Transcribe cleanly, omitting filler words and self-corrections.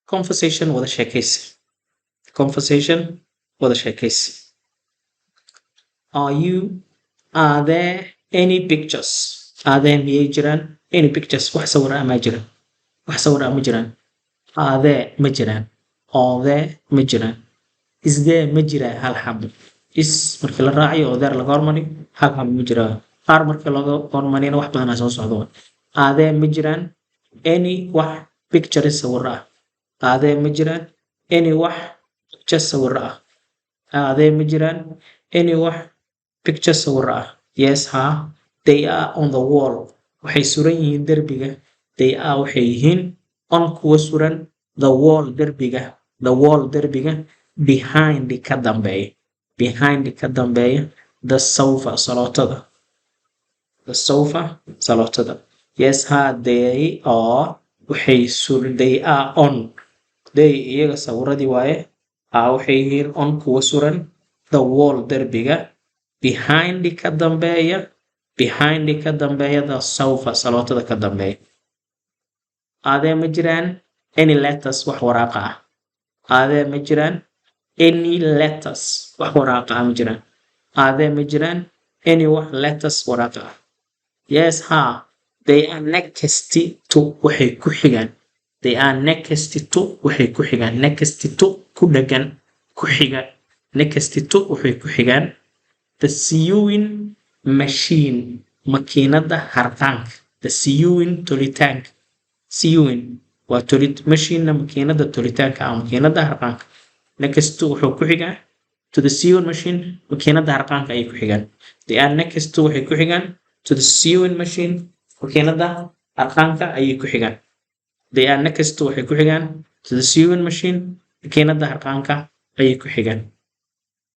conversation wada sheekaysi. Conversation wada sheekaysi. Are there any pictures? Are there miyay jiraan any pictures? Wax sawir ah ma jiraan? Wax sawir ah ma jiraan? Are there ma jiraan? Are there ma jiraan? Is there ma jiraa hal xabo? Is markii la raaciyo oo there laga hormariyo hal xabo ma jiraa. Are markii laga hormariyana wax badan soo socdo. Are there ma jiraan any wax picture sawir ah? Are there ma jiraan any wax picture sawir ah? Are there ma jiraan any wax picture sawir ah? Yes, they are on the wall. Waxay suran yihiin derbiga. They are waxay yihiin on kuwa suran the wall derbiga. The wall derbiga. Behind ka dambeeya. Behind ka dambeeya. The sofa salootada. The sofa salootada. Yes, they are waxay suran. They are on. They iyaga sawiradii waaye. Waxay yihiin on kuwa suran the wall derbiga. Behind ka dambeeya. Behind ka dambeeya the sofa salootada ka dambeeya. Are there ma jiraan any letters wax waraaqa ah? Are there ma jiraan any letters wax waraaqa ah ma jiraan? Are there ma jiraan any wax letters waraaqa ah? Yes, they are next to waxay ku xigaan. They are next to waxay ku xigaan. Next to ku dhagan ku xiga. Next to waxay ku xigaan. The sewing machine makiinada harqaanka. The sewing tolitaanka. Sewing waa tolit machine makiinada tolitaanka ama makiinada harqaanka. Next to wuxuu ku xigaa to the sewing machine makiinada harqaanka ay ku xigaan. They are next to waxay ku xigaan to the sewing machine makiinada harqaanka ay ku xigaan. They are next to waxay ku xigaan to the sewing machine makiinada harqaanka ay ku xigaan.